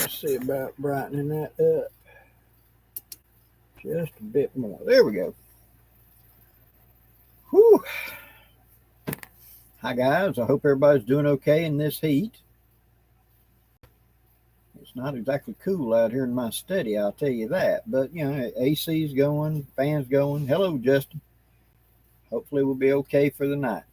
See about brightening that up just a bit more. There we go. Whew. Hi guys, I hope everybody's doing okay in this heat. It's not exactly cool out here in my study, I'll tell you that. But you know, AC's going, fans going. Hello, Justin. Hopefully we'll be okay for the night.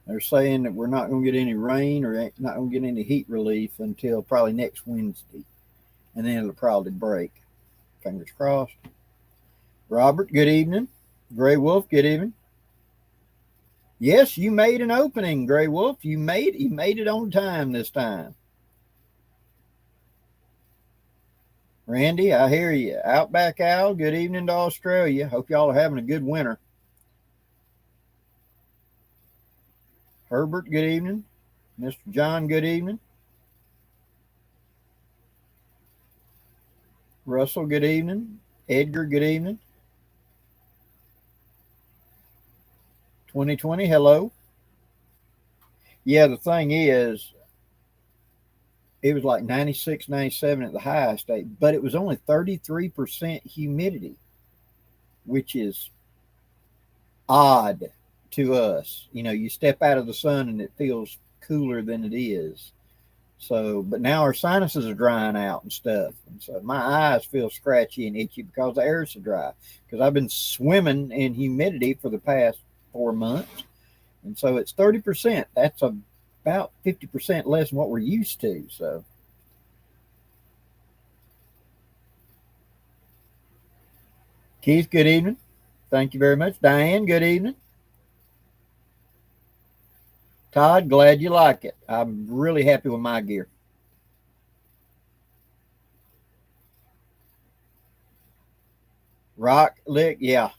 They're saying that we're not going to get any rain or not going to get any heat relief until probably next Wednesday. And then it'll probably break. Fingers crossed. Robert, good evening. Gray Wolf, good evening. Yes, you made an opening, Gray Wolf. You made it on time this time. Randy, I hear you. Outback Al, good evening to Australia. Hope y'all are having a good winter. Herbert, good evening. Mr. John, good evening. Russell, good evening. Edgar, good evening. 2020, hello. Yeah, the thing is, it was like 96, 97 at the highest, but it was only 33% humidity, which is odd to us. You know, you step out of the sun and it feels cooler than it is. So, but now our sinuses are drying out and stuff. And so my eyes feel scratchy and itchy because the air is so dry. Because I've been swimming in humidity for the past 4 months. And so it's 30%. That's about 50% less than what we're used to. So, Keith, good evening. Thank you very much. Diane, good evening. Todd, glad you like it. I'm really happy with my gear. Rock lick, yeah.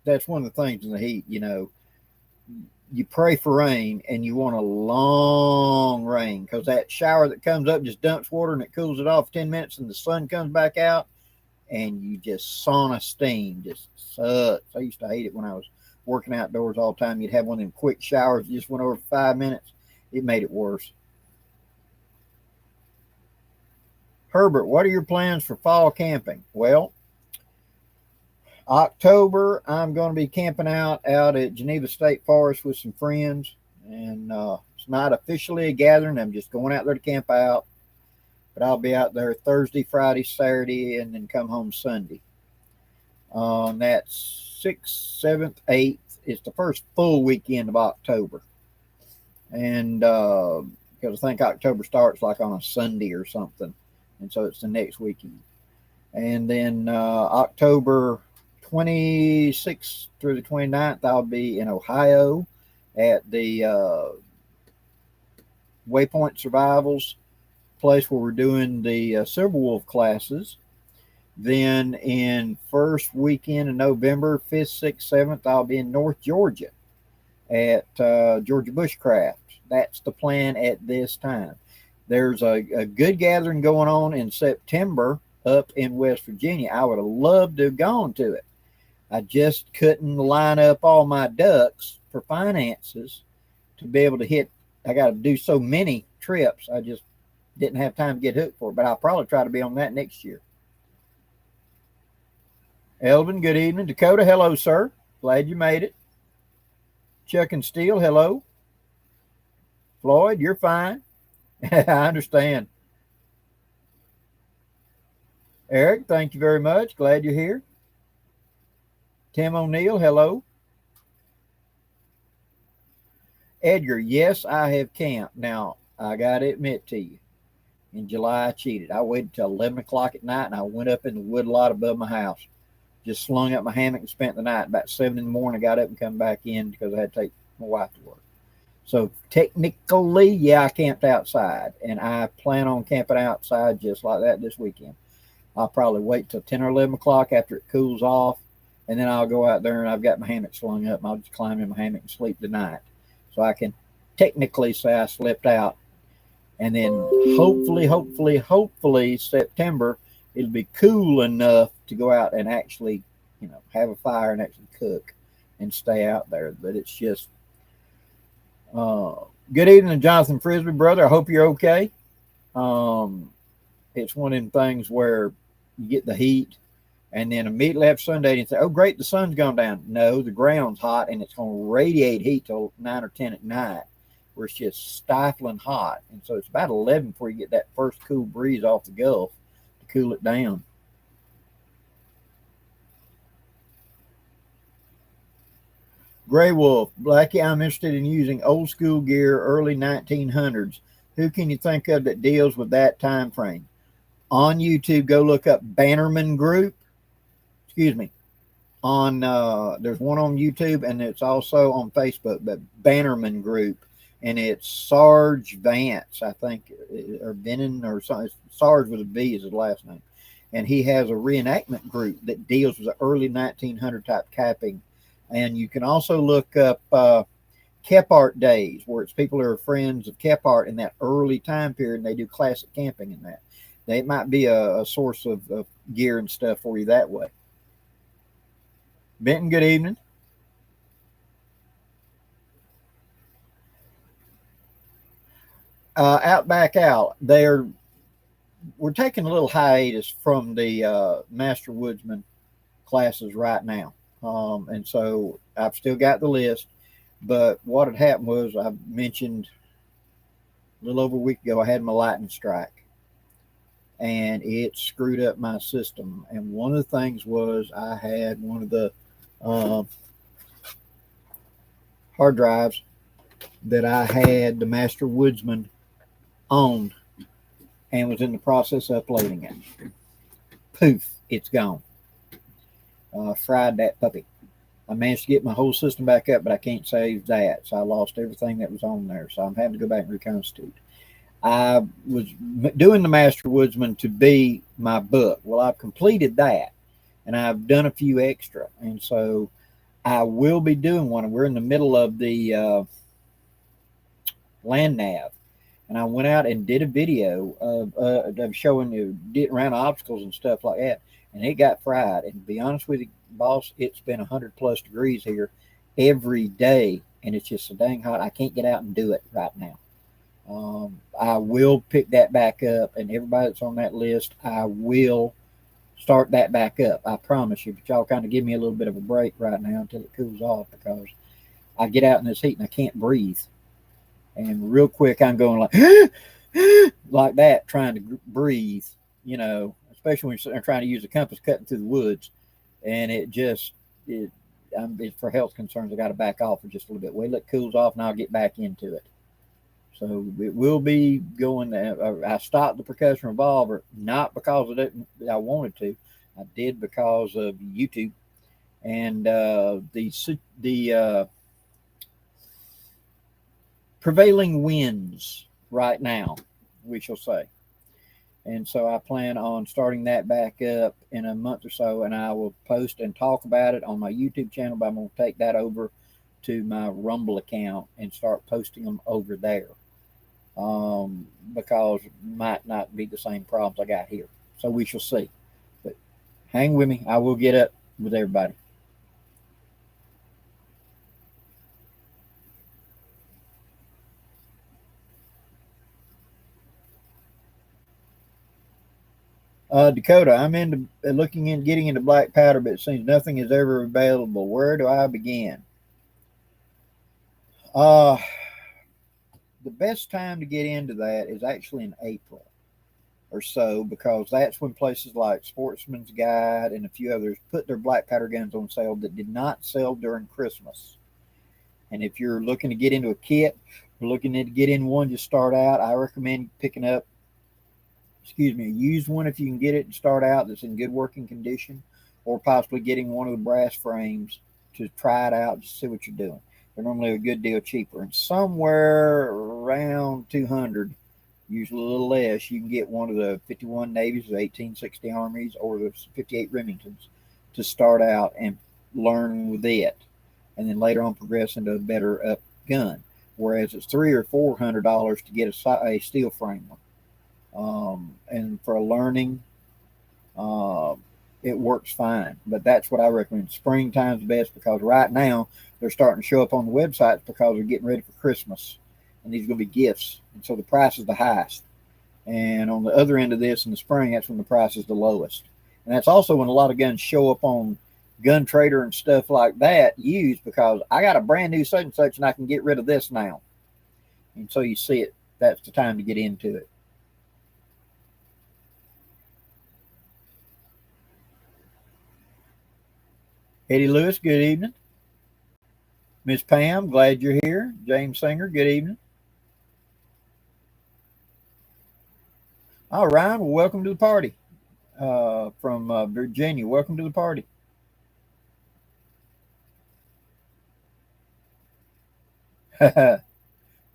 That's one of the things in the heat, you know. You pray for rain and you want a long rain because that shower that comes up just dumps water and it cools it off 10 minutes and the sun comes back out and you just sauna steam. Just sucks. I used to hate it when I was working outdoors all the time. You'd have one of them quick showers that just went over 5 minutes. It made it worse. Herbert, what are your plans for fall camping? Well, October, I'm going to be camping out at Geneva State Forest with some friends. And it's not officially a gathering. I'm just going out there to camp out. But I'll be out there Thursday, Friday, Saturday, and then come home Sunday. That's 6th, 7th, 8th. It's the first full weekend of October. And because I think October starts like on a Sunday or something. And so it's the next weekend. And then October 26th through the 29th, I'll be in Ohio at the Waypoint Survivals place where we're doing the Silver Wolf classes. Then in first weekend in November, 5th, 6th, 7th, I'll be in North Georgia at Georgia Bushcraft. That's the plan at this time. There's a good gathering going on in September up in West Virginia. I would have loved to have gone to it. I just couldn't line up all my ducks for finances to be able to hit. I got to do so many trips. I just didn't have time to get hooked for it, but I'll probably try to be on that next year. Elvin, good evening. Dakota, hello, sir. Glad you made it. Chuck and Steele, hello. Floyd, you're fine. I understand. Eric, thank you very much. Glad you're here. Tim O'Neill, hello. Edgar, yes, I have camped. Now, I got to admit to you, in July, I cheated. I waited till 11 o'clock at night, and I went up in the woodlot above my house. Just slung up my hammock and spent the night. About 7 in the morning, I got up and come back in because I had to take my wife to work. So technically, yeah, I camped outside, and I plan on camping outside just like that this weekend. I'll probably wait till 10 or 11 o'clock after it cools off, and then I'll go out there and I've got my hammock slung up, and I'll just climb in my hammock and sleep tonight. So I can technically say I slept out. And then hopefully September, it'll be cool enough to go out and actually, have a fire and actually cook and stay out there. But it's just, good evening, Jonathan Frisbee, brother. I hope you're okay. It's one of them things where you get the heat and then immediately after sundown you say, oh, great, the sun's gone down. No, the ground's hot and it's going to radiate heat till 9 or 10 at night where it's just stifling hot. And so it's about 11 before you get that first cool breeze off the Gulf to cool it down. Gray Wolf, Blackie, I'm interested in using old school gear, early 1900s. Who can you think of that deals with that time frame? On YouTube, go look up Bannerman Group. Excuse me. On there's one on YouTube and it's also on Facebook, but Bannerman Group, and it's Sarge Vance, I think, or Benin or something. Sarge with a V is his last name, and he has a reenactment group that deals with the early 1900 type camping. And you can also look up Kephart Days, where it's people who are friends of Kephart in that early time period, and they do classic camping in that. It might be a source of gear and stuff for you that way. Benton, good evening. Outback Out, we're taking a little hiatus from the Master Woodsman classes right now. And so I've still got the list, but what had happened was I mentioned a little over a week ago, I had my lightning strike and it screwed up my system. And one of the things was I had one of the hard drives that I had the Master Woodsman on and was in the process of uploading it. Poof, it's gone. Fried that puppy. I managed to get my whole system back up, but I can't save that. So I lost everything that was on there. So I'm having to go back and reconstitute. I was doing the Master Woodsman to be my book. Well, I've completed that and I've done a few extra. And so I will be doing one. We're in the middle of the land nav. And I went out and did a video of showing you getting around obstacles and stuff like that. And it got fried. And to be honest with you, boss, it's been 100+ degrees here every day. And it's just so dang hot. I can't get out and do it right now. I will pick that back up. And everybody that's on that list, I will start that back up. I promise you. But y'all kind of give me a little bit of a break right now until it cools off, because I get out in this heat and I can't breathe. And real quick, I'm going like, like that, trying to breathe, you know, especially when you're trying to use a compass cutting through the woods. And for health concerns, I got to back off for just a little bit. Wait till it cools off and I'll get back into it. So it will be going. I stopped the percussion revolver, not because I wanted to. I did because of YouTube and the prevailing winds right now, we shall say. And so I plan on starting that back up in a month or so, and I will post and talk about it on my YouTube channel, but I'm going to take that over to my Rumble account and start posting them over there, because it might not be the same problems I got here. So we shall see. But hang with me. I will get up with everybody. Dakota, I'm looking into getting into black powder, but it seems nothing is ever available. Where do I begin? The best time to get into that is actually in April or so, because that's when places like Sportsman's Guide and a few others put their black powder guns on sale that did not sell during Christmas. And if you're looking to get into a kit, or looking to get in one to start out, I recommend picking up a used one if you can get it and start out that's in good working condition, or possibly getting one of the brass frames to try it out, just see what you're doing. They're normally a good deal cheaper, and somewhere around 200, usually a little less, you can get one of the 51 Navies, the 1860 Armies, or the 58 Remingtons to start out and learn with it, and then later on progress into a better up gun. Whereas it's $300 or $400 to get a steel frame one. And for learning, it works fine. But that's what I recommend. Springtime's best, because right now they're starting to show up on the websites because they're getting ready for Christmas, and these are going to be gifts, and so the price is the highest. And on the other end of this in the spring, that's when the price is the lowest. And that's also when a lot of guns show up on Gun Trader and stuff like that used, because I got a brand new such and such and I can get rid of this now. And so you see it, that's the time to get into it. Eddie Lewis, good evening. Miss Pam, glad you're here. James Singer, good evening. All right, well, welcome to the party. From Virginia, welcome to the party.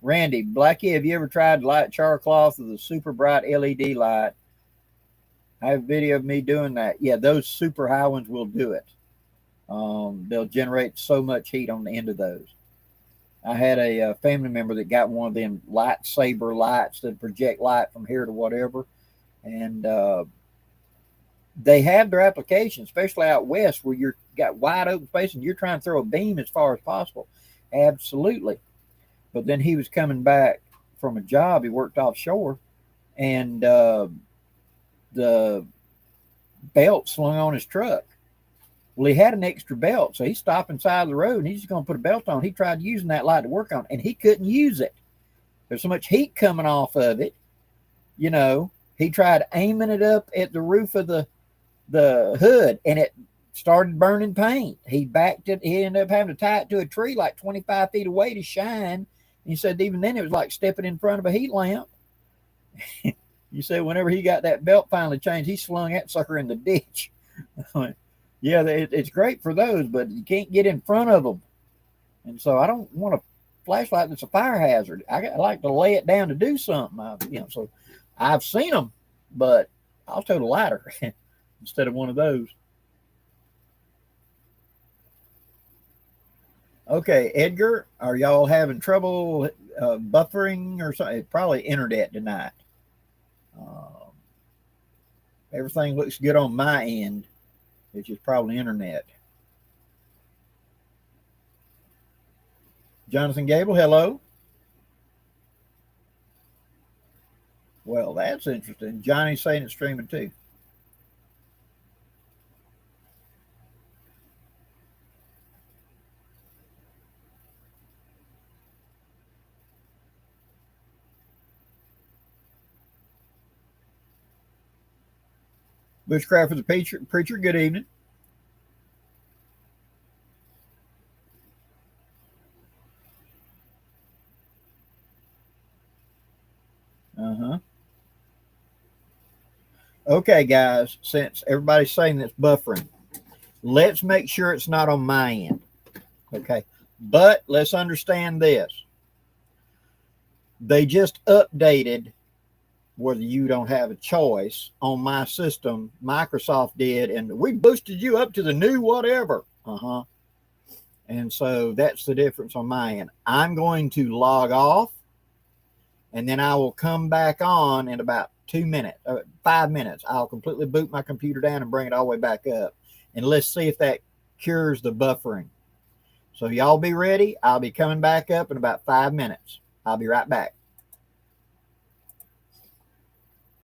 Randy, Blackie, have you ever tried to light char cloth with a super bright LED light? I have a video of me doing that. Yeah, those super high ones will do it. They'll generate so much heat on the end of those. I had a family member that got one of them lightsaber lights that project light from here to whatever. And they have their application, especially out west where you've got wide open space and you're trying to throw a beam as far as possible. Absolutely. But then he was coming back from a job. He worked offshore, and the belt slung on his truck. Well, he had an extra belt, so he stopped inside the road and he's just going to put a belt on. He tried using that light to work on, and he couldn't use it. There's so much heat coming off of it. You know, he tried aiming it up at the roof of the hood, and it started burning paint. He backed it. He ended up having to tie it to a tree like 25 feet away to shine. He said even then it was like stepping in front of a heat lamp. You said whenever he got that belt finally changed, he slung that sucker in the ditch. Yeah, it's great for those, but you can't get in front of them. And so I don't want a flashlight that's a fire hazard. I like to lay it down to do something. So I've seen them, but I'll tote a lighter instead of one of those. Okay, Edgar, are y'all having trouble buffering or something? Probably internet tonight. Everything looks good on my end. It's just probably internet. Jonathan Gable, hello. Well, that's interesting. Johnny's saying it's streaming too. Bushcraft is a preacher. Good evening. Okay, guys, since everybody's saying it's buffering, let's make sure it's not on my end. Okay, but let's understand this. They just updated, whether you don't have a choice on my system, Microsoft did, and we boosted you up to the new whatever. And so that's the difference on my end. I'm going to log off, and then I will come back on in about 2 minutes, 5 minutes. I'll completely boot my computer down and bring it all the way back up. And let's see if that cures the buffering. So y'all be ready. I'll be coming back up in about 5 minutes. I'll be right back.